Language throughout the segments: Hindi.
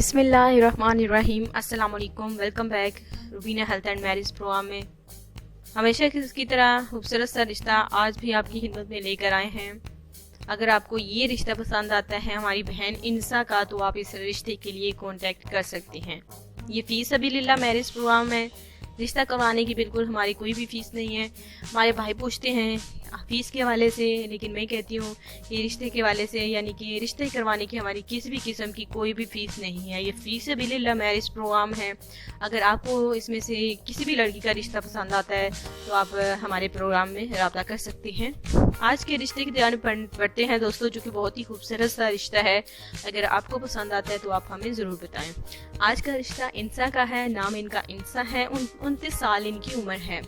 बिस्मिल्लाहिर्रहमानिर्रहीम। अस्सलाम वालेकुम। Welcome back Rubina health and marriage programme में हमेशा की तरह खूबसूरत सा रिश्ता आज भी आपकी खिदमत में लेकर आए हैं। अगर आपको ये रिश्ता पसंद आता है हमारी बहन इंसा का, तो आप इस रिश्ते के लिए कांटेक्ट कर सकते हैं। ये फी सबीलिल्लाह मैरिज प्रोग्राम है। रिश्ता करवाने की बिल्कुल हमारी कोई भी फ़ीस नहीं है। हमारे भाई पूछते हैं फ़ीस के हवाले से, लेकिन मैं कहती हूँ कि रिश्ते के हवाले से, यानी कि रिश्ते करवाने की हमारी किसी भी किस्म की कोई भी फ़ीस नहीं है। ये फ़ी सबीलिल्लाह मैरिज प्रोग्राम है। अगर आपको इसमें से किसी भी लड़की का रिश्ता पसंद आता है तो आप हमारे प्रोग्राम में रब्ता कर सकते हैं। आज के रिश्ते की जान पढ़ते हैं दोस्तों, जो कि बहुत ही खूबसूरत सा रिश्ता है। अगर आपको पसंद आता है तो आप हमें ज़रूर बताएं। आज का रिश्ता इंसा का है। नाम इनका इंसा है। 29 साल इनकी उम्र है।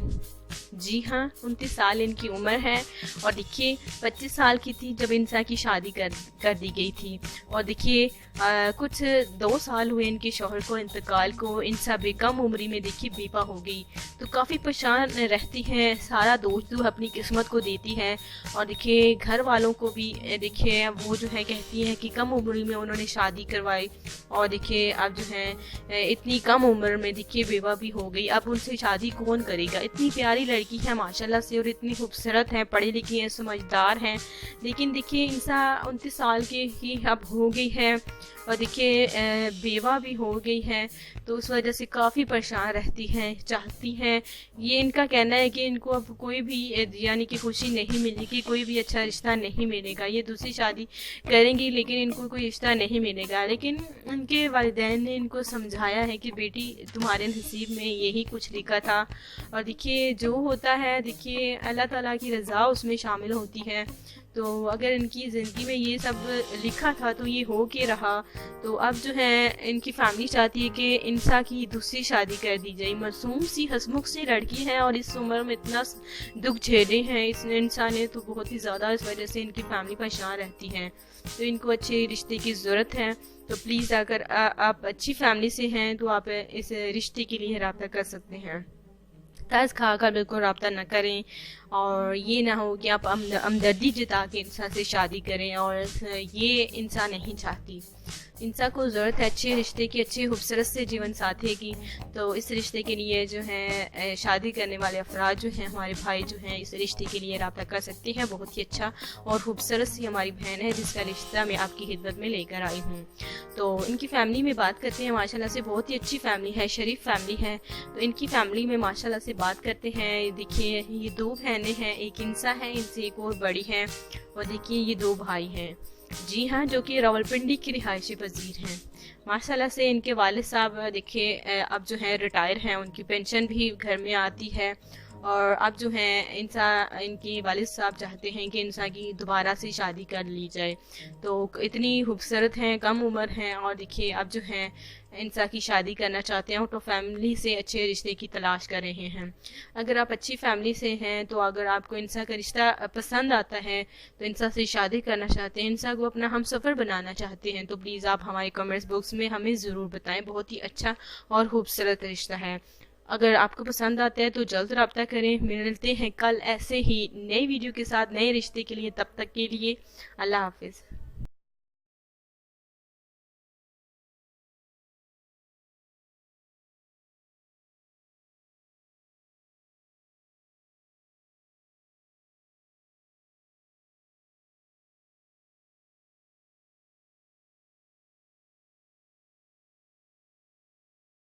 जी हाँ, 29 साल इनकी उम्र है। और देखिए 25 साल की थी जब इंसा की शादी कर दी गई थी। और देखिए कुछ 2 साल हुए इनके शौहर को इंतकाल को। इंसा बेकम उम्री में देखिए बेपा हो गई, तो काफ़ी परेशान रहती हैं। सारा दोष जो अपनी किस्मत को देती है। और देखिए घर वालों को भी देखिए वो जो है कहती हैं कि कम उम्र में उन्होंने शादी करवाई, और देखिए अब जो है इतनी कम उम्र में देखिए बेवा भी हो गई। अब उनसे शादी कौन करेगा? इतनी प्यारी लड़की है माशाल्लाह से, और इतनी खूबसूरत है, पढ़ी लिखी है, समझदार हैं। लेकिन देखिए इंसा 29 साल की ही अब हो गई है, और देखिए बेवा भी हो गई है। तो उस वजह से काफ़ी परेशान रहती हैं, चाहती हैं। ये इनका कहना है कि इनको अब कोई भी यानी कि खुशी नहीं मिलेगी, कोई भी अच्छा रिश्ता नहीं मिलेगा। ये दूसरी शादी करेंगी लेकिन इनको कोई रिश्ता नहीं मिलेगा। लेकिन उनके वालिदैन ने इनको समझाया है कि बेटी तुम्हारे नसीब में यही कुछ लिखा था। और देखिए जो होता है देखिए अल्लाह ताला की रज़ा उसमें शामिल होती है। तो अगर इनकी ज़िंदगी में ये सब लिखा था तो ये हो के रहा। तो अब जो है इनकी फैमिली चाहती है कि इंसा की दूसरी शादी कर दी जाए। मासूम सी हंसमुख सी लड़की है और इस उम्र में इतना दुख झेले हैं इस इंसान ने, तो बहुत ही ज़्यादा इस वजह से इनकी फैमिली परेशान रहती है। तो इनको अच्छे रिश्ते की ज़रूरत है। तो प्लीज़ अगर आप अच्छी फैमिली से हैं तो आप इस रिश्ते के लिए रब्ता कर सकते हैं। तर्स खाकर बिल्कुल रब्ता न करें, और ये ना हो कि आप हमदर्दी जता के इंसान से शादी करें, और ये इंसान नहीं चाहती। इंसान को ज़रूरत है अच्छे रिश्ते की, अच्छे खूबसूरत से जीवन साथी की। तो इस रिश्ते के लिए जो है शादी करने वाले अफराद जो हैं, हमारे भाई जो हैं, इस रिश्ते के लिए रब्ता कर सकते हैं। बहुत ही अच्छा और खूबसूरत सी हमारी बहन है जिसका रिश्ता मैं आपकी खिदमत में लेकर आई हूँ। तो इनकी फ़ैमिली में बात करते हैं। माशाल्लाह से बहुत ही अच्छी फैमिली है, शरीफ फैमिली है। तो इनकी फ़ैमिली में माशाल्लाह से बात करते हैं। देखिए ये 2 बहनें हैं, एक इंसा है, इनसे एक और बड़ी है। और देखिए ये 2 भाई हैं, जी हाँ, जो कि रावलपिंडी की रिहायशी वज़ीर हैं। माशाल्लाह से इनके वालिद साहब देखिए अब जो है रिटायर हैं, उनकी पेंशन भी घर में आती है। और अब जो है इनके वालिद साहब चाहते हैं कि इंसा की दोबारा से शादी कर ली जाए। तो इतनी खूबसूरत हैं, कम उम्र हैं, और देखिए अब जो है इंसा की शादी करना चाहते हैं। तो फैमिली से अच्छे रिश्ते की तलाश कर रहे हैं। अगर आप अच्छी फैमिली से हैं, तो अगर आपको इंसा का रिश्ता पसंद आता है, तो इंसा से शादी करना चाहते हैं, इंसा को अपना हम सफ़र बनाना चाहते हैं, तो प्लीज़ आप हमारे कमेंट्स बॉक्स में हमें ज़रूर बताएं। बहुत ही अच्छा और खूबसूरत रिश्ता है। अगर आपको पसंद आता है तो जल्द रब्ता करें। मिलते हैं कल ऐसे ही नई वीडियो के साथ नए रिश्ते के लिए। तब तक के लिए अल्लाह हाफिज़।